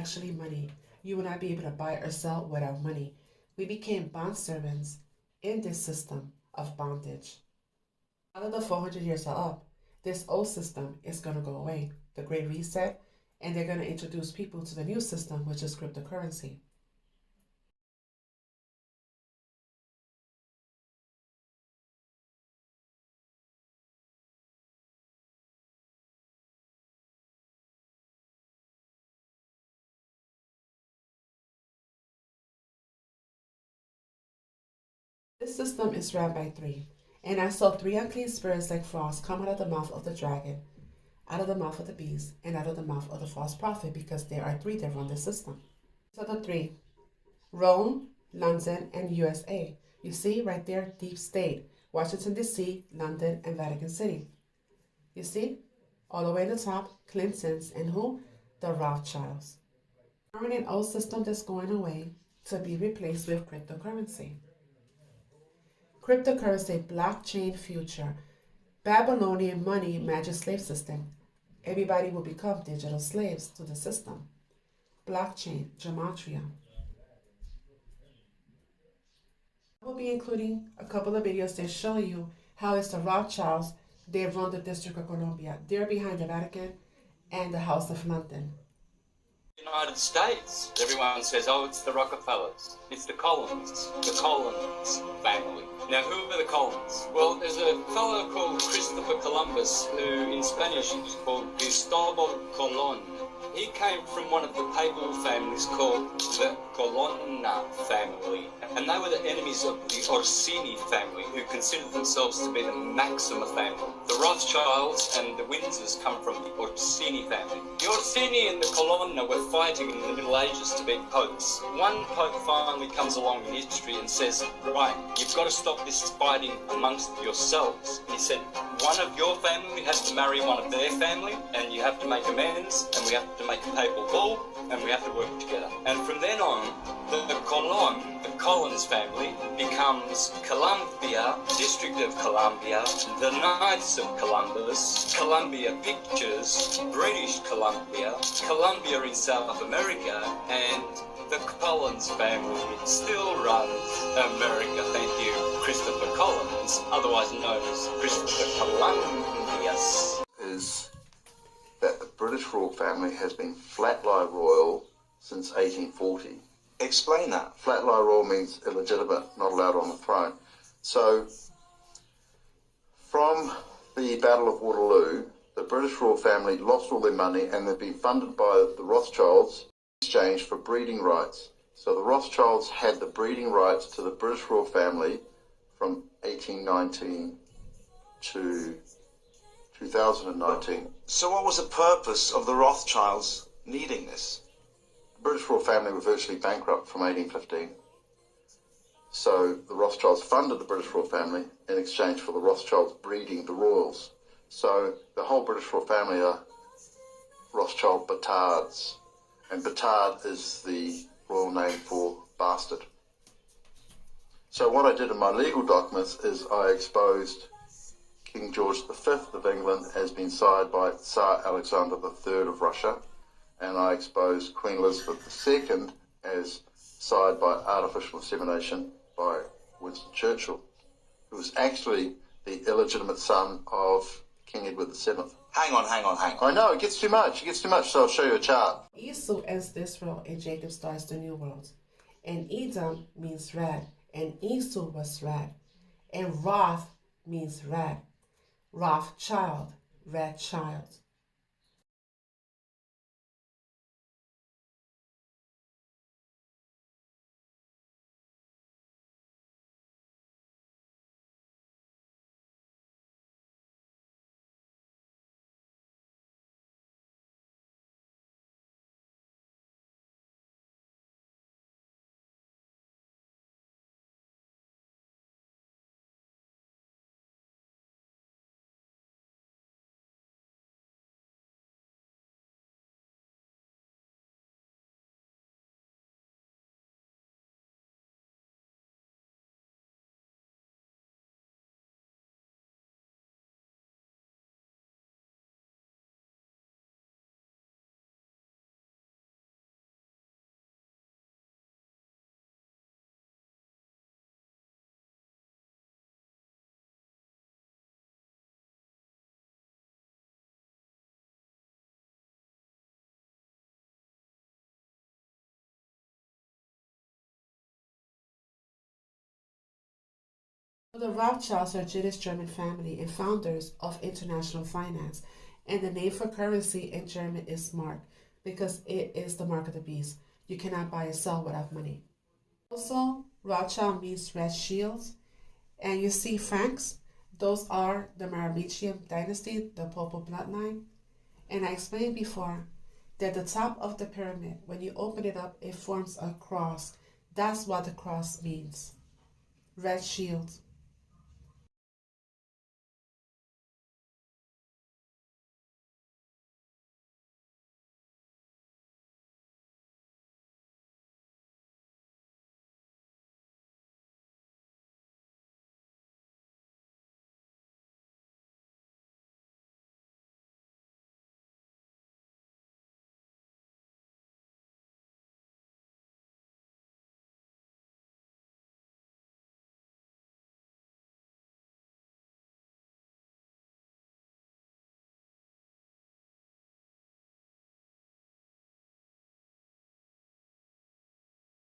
actually money. You will not be able to buy or sell without money. We became bond servants in this system of bondage. Now that the 400 years are up, this old system is going to go away, the Great Reset, and they're going to introduce people to the new system, which is cryptocurrency. This system is ran by three. And I saw three unclean spirits like frost come out of the mouth of the dragon, out of the mouth of the beast, and out of the mouth of the false prophet, because there are three that run the system. So the three: Rome, London, and USA. You see right there, deep state. Washington, D.C., London, and Vatican City. You see? All the way to the top, Clintons, and who? The Rothschilds. Permanent old system that's going away to be replaced with cryptocurrency. Cryptocurrency, blockchain future, Babylonian money magic slave system. Everybody will become digital slaves to the system. Blockchain, gematria. I will be including a couple of videos that show you how it's the Rothschilds. They run the District of Columbia. They're behind the Vatican and the House of London. United States, everyone says, oh, it's the Rockefellers, it's the Collins family. Now, who are the Collins? Well, there's a fellow called Christopher Columbus, who in Spanish is called Cristobal Colon. He came from one of the papal families called the Colonna family, and they were the enemies of the Orsini family, who considered themselves to be the Maxima family. The Rothschilds and the Windsors come from the Orsini family. The Orsini and the Colonna were fighting in the Middle Ages to be popes. One pope finally comes along in history and says, right, you've got to stop this fighting amongst yourselves. He said, one of your family has to marry one of their family, and you have to make amends, and we have to make a papal bull, and we have to work together. And from then on, the Collins family, becomes Columbia, District of Columbia, the Knights of Columbus, Columbia Pictures, British Columbia, Columbia in South America, and the Collins family still runs America. Thank you, Christopher Collins, otherwise known as Christopher Columbus. Is that the British royal family has been flat-lie royal since 1840. Explain that. Flat-lie royal means illegitimate, not allowed on the throne. So, from the Battle of Waterloo, the British royal family lost all their money and they've been funded by the Rothschilds in exchange for breeding rights. So the Rothschilds had the breeding rights to the British royal family from 1819 to 2019. So what was the purpose of the Rothschilds needing this? The British royal family were virtually bankrupt from 1815. So the Rothschilds funded the British royal family in exchange for the Rothschilds breeding the royals. So the whole British royal family are Rothschild Batards. And Batard is the royal name for bastard. So what I did in my legal documents is I exposed King George V of England has been sired by Tsar Alexander III of Russia, and I exposed Queen Elizabeth II as sired by artificial insemination by Winston Churchill, who was actually the illegitimate son of King Edward VII. Hang on. I know, it gets too much, so I'll show you a chart. Esau ends this world and Jacob starts the new world. And Edom means red, and Esau was red. And Roth means red. Rothschild, red child. The Rothschilds are a Jewish German family and founders of international finance, and the name for currency in German is Mark because it is the mark of the beast. You cannot buy or sell without money. Also, Rothschild means red shields, and you see Franks, those are the Merovingian dynasty, the Papal bloodline. And I explained before that the top of the pyramid, when you open it up, it forms a cross. That's what the cross means. Red shield.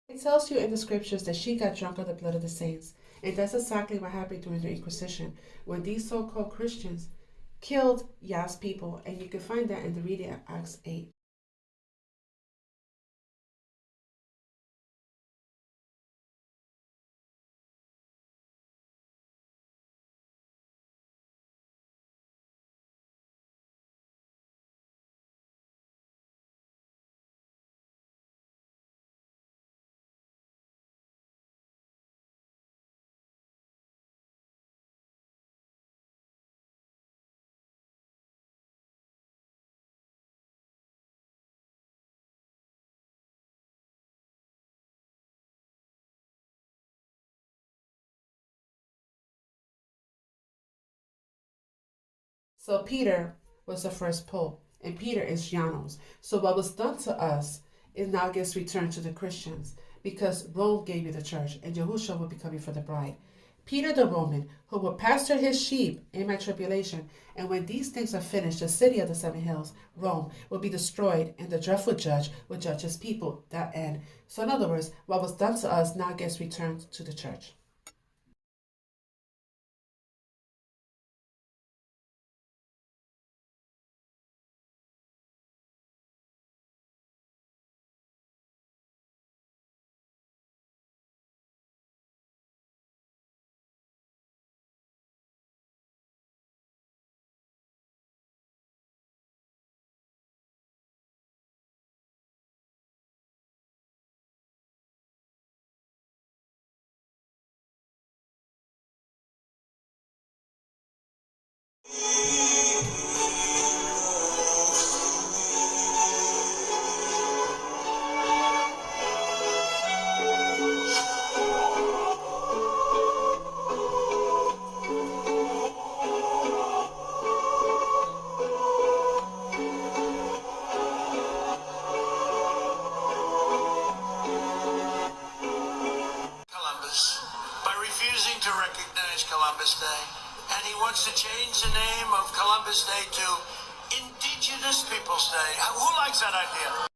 It tells you in the scriptures that she got drunk on the blood of the saints. And that's exactly what happened during the Inquisition, when these so-called Christians killed Yah's people. And you can find that in the reading of Acts 8. So Peter was the first pope, and Peter is Janos. So what was done to us is now gets returned to the Christians, because Rome gave you the church, and Yahushua will be coming for the bride. Peter the Roman, who will pasture his sheep in my tribulation, and when these things are finished, the city of the seven hills, Rome, will be destroyed, and the dreadful judge will judge his people. That end. So in other words, what was done to us now gets returned to the church. By refusing to recognize Columbus Day. And he wants to change the name of Columbus Day to Indigenous Peoples Day. Who likes that idea?